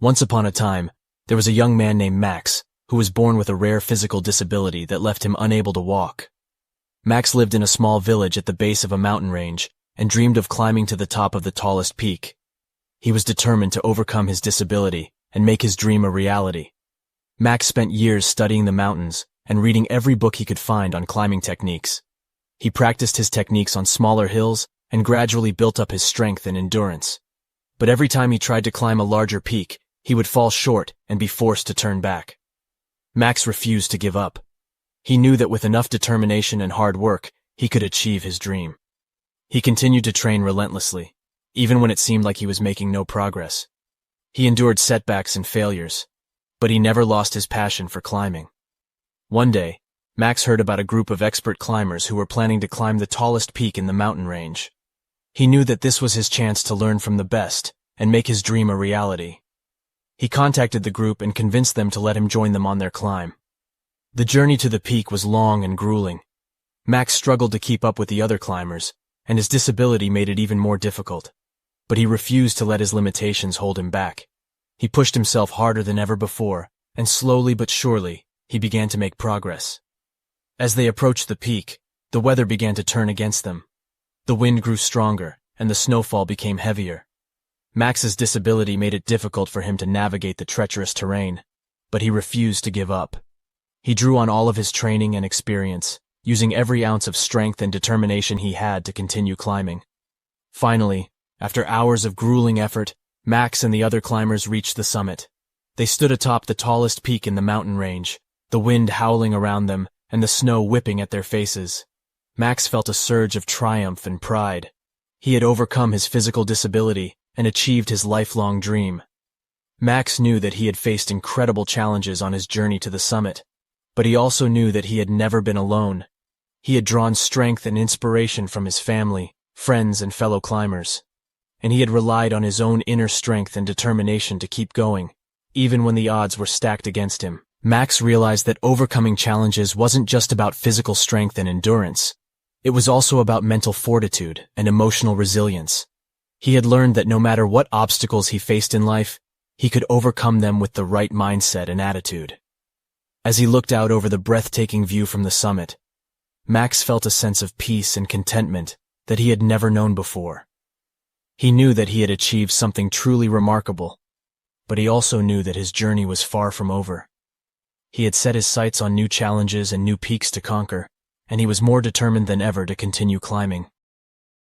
Once upon a time, there was a young man named Max, who was born with a rare physical disability that left him unable to walk. Max lived in a small village at the base of a mountain range and dreamed of climbing to the top of the tallest peak. He was determined to overcome his disability and make his dream a reality. Max spent years studying the mountains and reading every book he could find on climbing techniques. He practiced his techniques on smaller hills and gradually built up his strength and endurance. But every time he tried to climb a larger peak, he would fall short and be forced to turn back. Max refused to give up. He knew that with enough determination and hard work, he could achieve his dream. He continued to train relentlessly, even when it seemed like he was making no progress. He endured setbacks and failures, but he never lost his passion for climbing. One day, Max heard about a group of expert climbers who were planning to climb the tallest peak in the mountain range. He knew that this was his chance to learn from the best and make his dream a reality. He contacted the group and convinced them to let him join them on their climb. The journey to the peak was long and grueling. Max struggled to keep up with the other climbers, and his disability made it even more difficult. But he refused to let his limitations hold him back. He pushed himself harder than ever before, and slowly but surely, he began to make progress. As they approached the peak, the weather began to turn against them. The wind grew stronger, and the snowfall became heavier. Max's disability made it difficult for him to navigate the treacherous terrain, but he refused to give up. He drew on all of his training and experience, using every ounce of strength and determination he had to continue climbing. Finally, after hours of grueling effort, Max and the other climbers reached the summit. They stood atop the tallest peak in the mountain range, the wind howling around them and the snow whipping at their faces. Max felt a surge of triumph and pride. He had overcome his physical disability and achieved his lifelong dream. Max knew that he had faced incredible challenges on his journey to the summit, but he also knew that he had never been alone. He had drawn strength and inspiration from his family, friends, and fellow climbers, and he had relied on his own inner strength and determination to keep going, even when the odds were stacked against him. Max realized that overcoming challenges wasn't just about physical strength and endurance. It was also about mental fortitude and emotional resilience. He had learned that no matter what obstacles he faced in life, he could overcome them with the right mindset and attitude. As he looked out over the breathtaking view from the summit, Max felt a sense of peace and contentment that he had never known before. He knew that he had achieved something truly remarkable, but he also knew that his journey was far from over. He had set his sights on new challenges and new peaks to conquer, and he was more determined than ever to continue climbing.